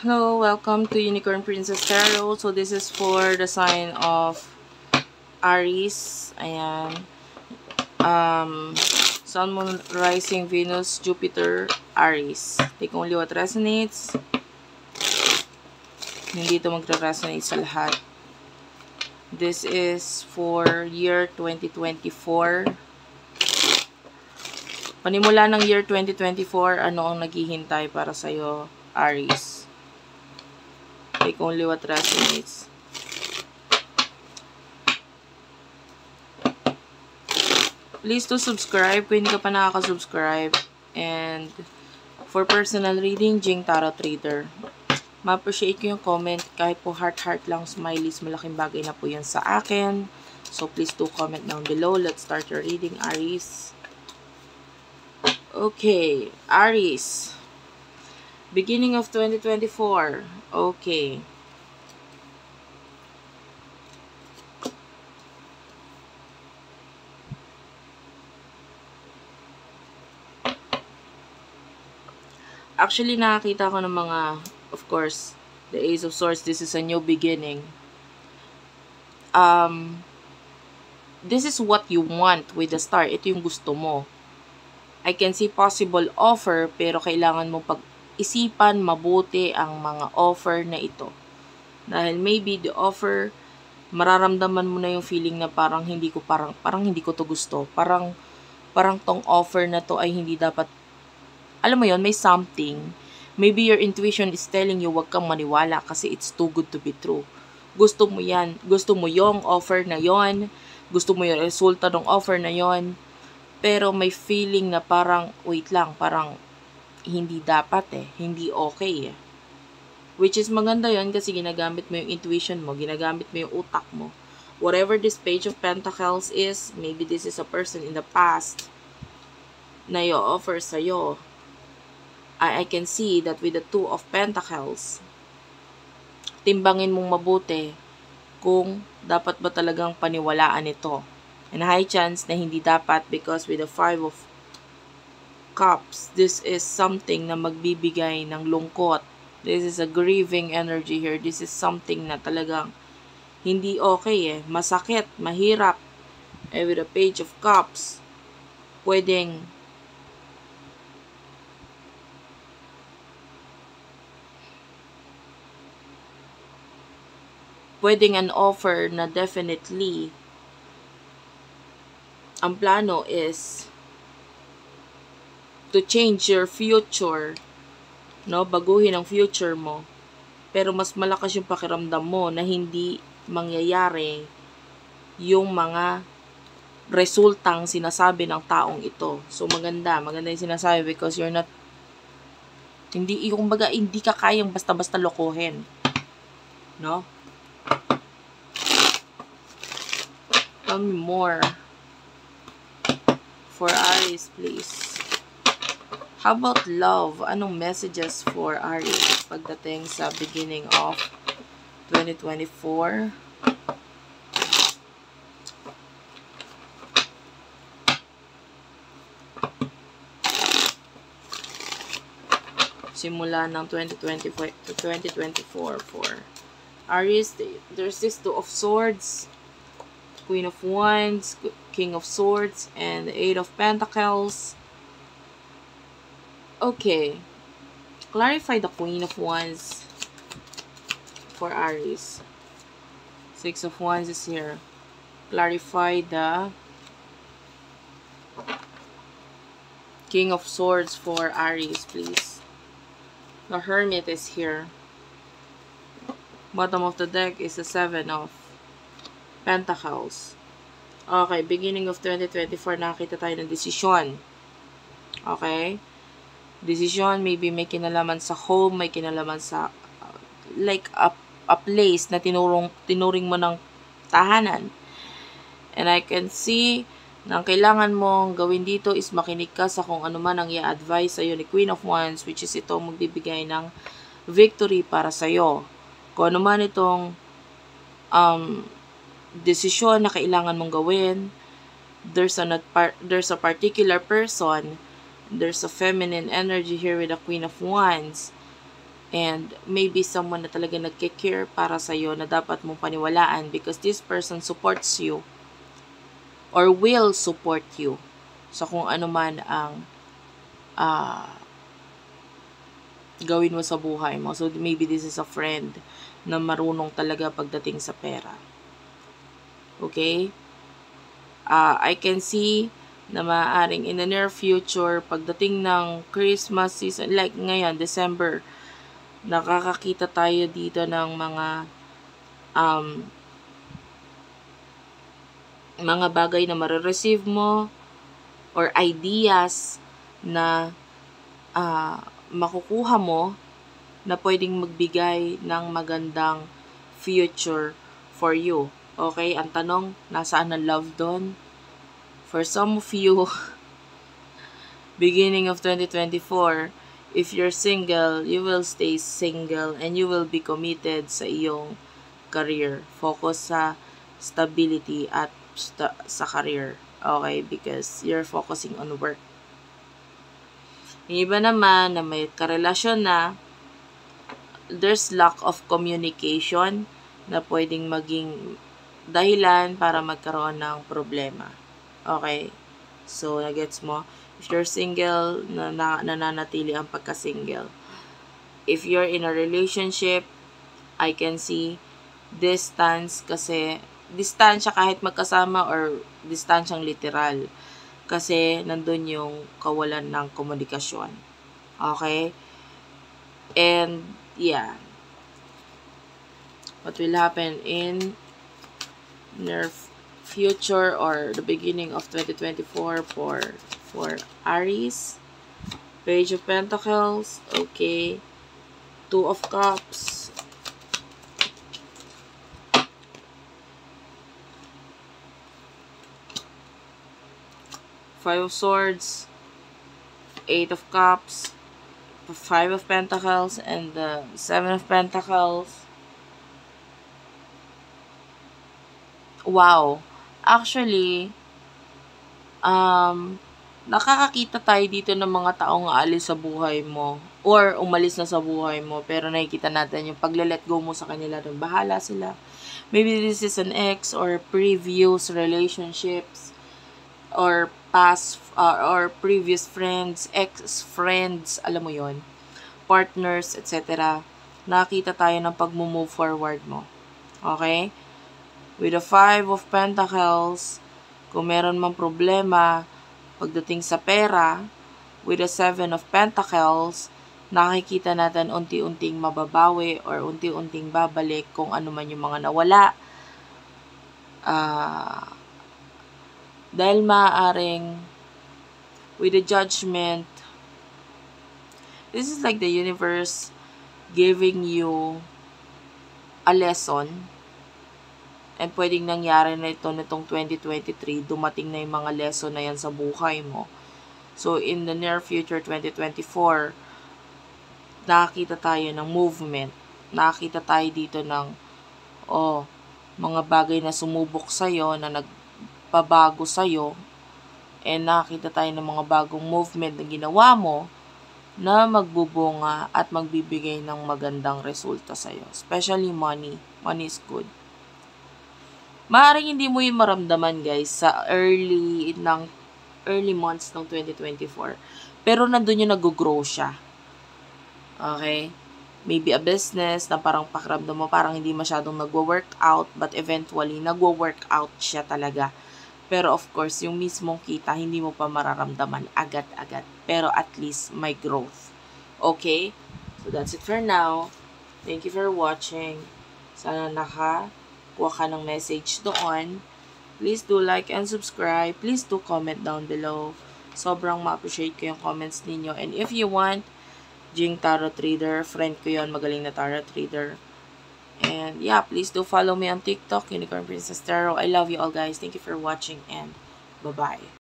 Hello, welcome to Unicorn Princess Tarot. So this is for the sign of Aries. Ayan. Sun, Moon, Rising, Venus, Jupiter, Aries. Take only what resonates. Hindi ito magre-resonate sa lahat. This is for year 2024. Panimula ng year 2024, ano ang naghihintay para sa'yo, Aries? Take only what resonates. Please to subscribe kung hindi ka pa nakaka-subscribe. And for personal reading, Jing Tarot Reader. Ma-appreciate ko yung comment. Kahit po heart-heart lang, smileys, malaking bagay na po yan sa akin. So please do comment down below. Let's start your reading, Aries. Okay, Aries. Beginning of 2024. Okay. Actually, nakakita ko ng mga, of course, the Ace of Swords, this is a new beginning. This is what you want with the star. Ito yung gusto mo. I can see possible offer, pero kailangan mo pag-isipan mabuti ang mga offer na ito. Dahil maybe the offer, mararamdaman mo na yung feeling na parang hindi ko to gusto. Parang tong offer na to ay hindi dapat. Alam mo yon, may something. Maybe your intuition is telling you wag kang maniwala kasi it's too good to be true. Gusto mo yan. Gusto mo yung offer na yon. Gusto mo yung resulta ng offer na yon. Pero may feeling na parang, wait lang, parang hindi dapat Hindi okay Which is maganda yon kasi ginagamit mo yung intuition mo. Ginagamit mo yung utak mo. Whatever this Page of Pentacles is, maybe this is a person in the past na i-offer sa'yo. I can see that with the Two of Pentacles, timbangin mong mabuti kung dapat ba talagang paniwalaan ito. And high chance na hindi dapat because with the Five of Cups, this is something na magbibigay ng lungkot. This is a grieving energy here. This is something na talagang hindi okay Masakit, mahirap. And with the Page of Cups, pwedeng an offer na definitely ang plano is to change your future, no? Baguhin ang future mo. Pero mas malakas yung pakiramdam mo na hindi mangyayari yung mga resultang sinasabi ng taong ito. So maganda yung sinasabi because you're not hindi ka kayang basta-basta lokohin, no? Tell me more for Aries, please. How about love? Anong messages for Aries pagdating sa beginning of 2024? Simula ng 2024 to 2024 for Aries. There's this Two of Swords, Queen of Wands, King of Swords, and the Eight of Pentacles. Okay. Clarify the Queen of Wands for Aries. Six of Wands is here. Clarify the King of Swords for Aries, please. The Hermit is here. Bottom of the deck is the Seven of Pentacles. Okay, beginning of 2024, nakita tayo ng desisyon. Okay? Decision, maybe may kinalaman sa home, may kinalaman sa, like, a place na tinuring mo ng tahanan. And I can see, na ang kailangan mong gawin dito is makinig ka sa kung ano man ang i-advise sa'yo ni Queen of Wands, which is ito magbibigay ng victory para sa'yo. Kung ano man itong desisyon na kailangan mong gawin, there's a particular person, there's a feminine energy here with the Queen of Wands, And maybe someone na talaga nagkikare para sa'yo na dapat mong paniwalaan because this person supports you or will support you sa kung ano man ang gawin mo sa buhay mo. So, maybe this is a friend na marunong talaga pagdating sa pera. Okay? I can see na maaaring in the near future, pagdating ng Christmas season, like ngayon, December, nakakakita tayo dito ng mga bagay na marireceive mo or ideas na makukuha mo na pwedeng magbigay ng magandang future for you. Okay? Ang tanong, nasaan ang love doon? For some of you, beginning of 2024, if you're single, you will stay single and you will be committed sa iyong career. Focus sa stability at sa career. Okay? Because you're focusing on work. Yung iba naman na may karelasyon na, there's lack of communication na pwedeng maging dahilan para magkaroon ng problema. Okay? So, nagets mo? If you're single, nananatili ang pagka-single. If you're in a relationship, I can see distance kasi, distansya kahit magkasama or distansyang literal. Kasi, nandun yung kawalan ng komunikasyon. Okay? And, yeah. What will happen in near future or the beginning of 2024 for Aries? Page of Pentacles. Okay. Two of Cups. Five of Swords. Eight of Cups. Five of Pentacles and the Seven of Pentacles. Wow. Actually, nakakakita tayo dito ng mga taong aalis sa buhay mo or umalis na sa buhay mo, pero nakikita natin yung pagle-let go mo sa kanila, rin bahala sila. Maybe this is an ex or previous relationships or past or previous friends, ex-friends, alam mo yon, partners, etc. Nakita tayo ng pag-move forward mo. Okay? With the Five of Pentacles, kung meron mang problema pagdating sa pera, with the Seven of Pentacles, nakikita natin unti-unting mababawi or unti-unting babalik kung ano man yung mga nawala. Dahil maaaring with the Judgment, this is like the universe giving you a lesson. And pwedeng nangyari na ito nitong 2023, dumating na yung mga lesson na yan sa buhay mo. So, in the near future, 2024, nakakita tayo ng movement. Nakakita tayo dito ng, mga bagay na sumubok sa'yo, na nagpabago sa'yo. And nakakita tayo ng mga bagong movement na ginawa mo na magbubunga at magbibigay ng magandang resulta sa'yo. Especially money. Money is good. Maaaring hindi mo yun maramdaman, guys, sa early months ng 2024. Pero nandun yung nag-grow siya. Okay? Maybe a business na parang pakiramdam mo parang hindi masyadong nagwo-workout, but eventually nagwo-workout siya talaga. Pero of course, yung mismong kita, hindi mo pa mararamdaman agad-agad. Pero at least may growth. Okay? So that's it for now. Thank you for watching. Sana kuha ka ng message doon. Please do like and subscribe. Please do comment down below. Sobrang ma-appreciate ko yung comments ninyo. And if you want, Jing Tarot Reader, friend ko yon, magaling na Tarot Reader. And yeah, please do follow me on TikTok, Unicorn Princess Tarot. I love you all, guys. Thank you for watching and bye-bye.